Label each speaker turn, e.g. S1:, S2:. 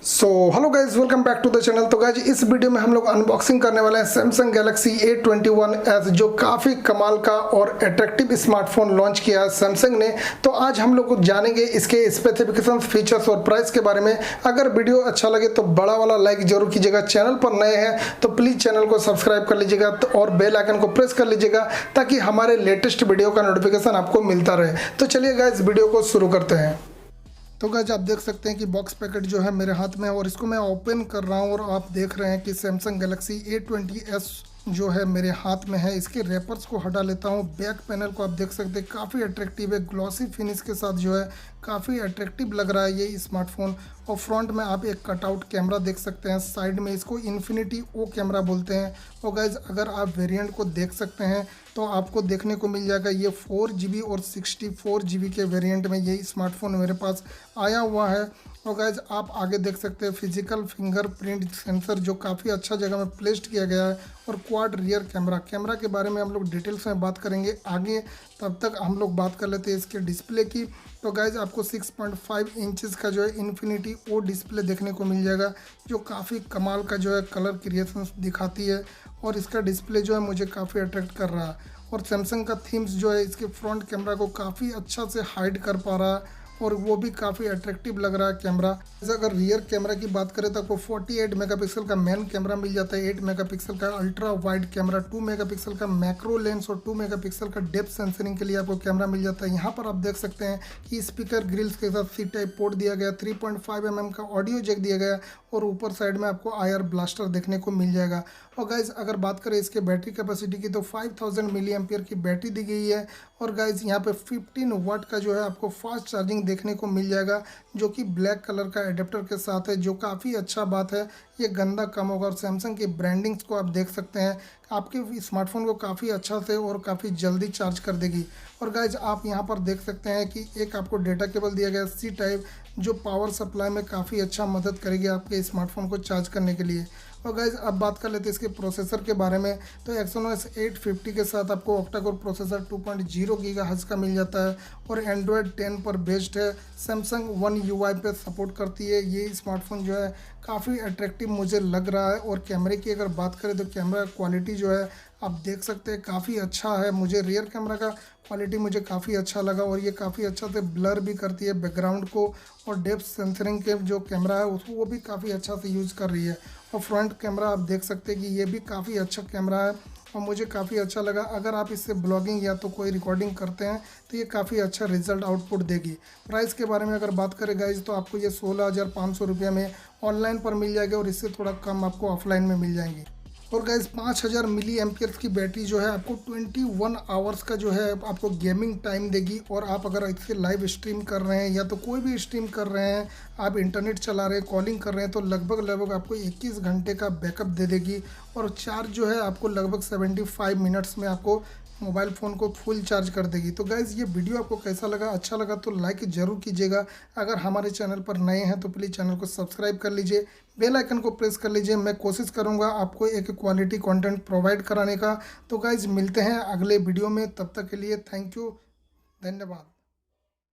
S1: Hello guys, welcome back to the channel. तो guys इस video में हम लोग अनबॉक्सिंग करने वाले हैं सैमसंग गैलेक्सी A21S, जो काफ़ी कमाल का और अट्रैक्टिव स्मार्टफोन लॉन्च किया है सैमसंग ने। तो आज हम लोग जानेंगे इसके स्पेसिफिकेशंस, फीचर्स और प्राइस के बारे में। अगर वीडियो अच्छा लगे तो बड़ा वाला लाइक जरूर कीजिएगा। चैनल पर नए हैं तो प्लीज़ चैनल को सब्सक्राइब कर लीजिएगा और बेल आइकन को प्रेस कर लीजिएगा ताकि हमारे लेटेस्ट वीडियो का नोटिफिकेशन आपको मिलता रहे। तो चलिए गाइज वीडियो को शुरू करते हैं। तो गाइज आप देख सकते हैं कि बॉक्स पैकेट जो है मेरे हाथ में है और इसको मैं ओपन कर रहा हूँ और आप देख रहे हैं कि सैमसंग गैलेक्सी A20s जो है मेरे हाथ में है। इसके रैपर्स को हटा लेता हूँ। बैक पैनल को आप देख सकते हैं काफ़ी अट्रैक्टिव है, ग्लॉसी फिनिश के साथ जो है काफ़ी अट्रैक्टिव लग रहा है ये स्मार्टफोन। और फ्रंट में आप एक कटआउट कैमरा देख सकते हैं, साइड में इसको इन्फिनिटी ओ कैमरा बोलते हैं। और गाइज अगर आप वेरिएंट को देख सकते हैं तो आपको देखने को मिल जाएगा ये 4GB और 64GB के वेरिएंट में ये स्मार्टफोन मेरे पास आया हुआ है। और गाइज आप आगे देख सकते हैं फिजिकल फिंगरप्रिंट सेंसर जो काफ़ी अच्छा जगह में प्लेस्ड किया गया है। और क्वाड रियर कैमरा के बारे में हम लोग डिटेल्स में बात करेंगे आगे। तब तक हम लोग बात कर लेते हैं इसके डिस्प्ले की। तो गाइज आपको 6.5 इंचेस का जो है इन्फिनिटी ओ डिस्प्ले देखने को मिल जाएगा, जो काफ़ी कमाल का जो है कलर क्रिएशन दिखाती है। और इसका डिस्प्ले जो है मुझे काफ़ी अट्रैक्ट कर रहा है। और सैमसंग का थीम्स जो है इसके फ्रंट कैमरा को काफ़ी अच्छा से हाइड कर पा रहा है और वो भी काफ़ी अट्रैक्टिव लग रहा है कैमरा। अगर रियर कैमरा की बात करें तो आपको 48 मेगापिक्सल का मेन कैमरा मिल जाता है, 8 मेगापिक्सल का अल्ट्रा वाइड कैमरा, 2 मेगापिक्सल का मैक्रो लेंस और 2 मेगापिक्सल का डेप्थ सेंसरिंग के लिए आपको कैमरा मिल जाता है। यहाँ पर आप देख सकते हैं कि स्पीकर ग्रिल्स के साथ सी टाइप पोर्ट दिया गया, 3.5 mm का ऑडियो जैक दिया गया और ऊपर साइड में आपको IR ब्लास्टर देखने को मिल जाएगा। और गाइज अगर बात करें इसके बैटरी कैपेसिटी की तो 5000 मिली एम्पियर की बैटरी दी गई है। और गाइज यहाँ पे 15 वाट का जो है आपको फास्ट चार्जिंग देखने को मिल जाएगा, जो कि ब्लैक कलर का एडेप्टर के साथ है, जो काफ़ी अच्छा बात है। ये गंदा कम होगा। और सैमसंग की ब्रांडिंग्स को आप देख सकते हैं, आपके स्मार्टफोन को काफ़ी अच्छा से और काफ़ी जल्दी चार्ज कर देगी। और गाइज आप यहाँ पर देख सकते हैं कि एक आपको डेटा केबल दिया गया C टाइप, जो पावर सप्लाई में काफ़ी अच्छा मदद करेगी आपके स्मार्टफोन को चार्ज करने के लिए। और गाइज अब बात कर लेते हैं इसके प्रोसेसर के बारे में। तो Exynoyes 850 के साथ आपको ऑक्टा कोर प्रोसेसर 2.0 गीगाहर्ट्ज़ का मिल जाता है और एंड्रॉयड 10 पर बेस्ड है। सैमसंग वन UI पे सपोर्ट करती है। ये स्मार्टफोन जो है काफ़ी अट्रैक्टिव मुझे लग रहा है। और कैमरे की अगर बात करें तो कैमरा क्वालिटी जो है आप देख सकते हैं काफ़ी अच्छा है। मुझे रियर कैमरा का क्वालिटी मुझे काफ़ी अच्छा लगा और ये काफ़ी अच्छा से ब्लर भी करती है बैकग्राउंड को। और डेप्थ सेंसरिंग के जो कैमरा है उसको वो भी काफ़ी अच्छा से यूज़ कर रही है। और फ्रंट कैमरा आप देख सकते हैं कि ये भी काफ़ी अच्छा कैमरा है और मुझे काफ़ी अच्छा लगा। अगर आप इससे ब्लॉगिंग या तो कोई रिकॉर्डिंग करते हैं तो ये काफ़ी अच्छा रिजल्ट आउटपुट देगी। प्राइस के बारे में अगर बात करें गाइज तो आपको ये 16,500 रुपये में ऑनलाइन पर मिल जाएगी और इससे थोड़ा कम आपको ऑफलाइन में मिल जाएंगी। और गाइज 5000 मिली एम्पियर्स की बैटरी जो है आपको 21 आवर्स का जो है आपको गेमिंग टाइम देगी। और आप अगर इससे लाइव स्ट्रीम कर रहे हैं या तो कोई भी स्ट्रीम कर रहे हैं, आप इंटरनेट चला रहे हैं, कॉलिंग कर रहे हैं, तो लगभग आपको 21 घंटे का बैकअप दे देगी। और चार्ज जो है आपको लगभग 75 मिनट्स में आपको मोबाइल फ़ोन को फुल चार्ज कर देगी। तो गाइज़ ये वीडियो आपको कैसा लगा? अच्छा लगा तो लाइक ज़रूर कीजिएगा। अगर हमारे चैनल पर नए हैं तो प्लीज़ चैनल को सब्सक्राइब कर लीजिए, बेल आइकन को प्रेस कर लीजिए। मैं कोशिश करूंगा आपको एक क्वालिटी कंटेंट प्रोवाइड कराने का। तो गाइज़ मिलते हैं अगले वीडियो में, तब तक के लिए थैंक यू, धन्यवाद।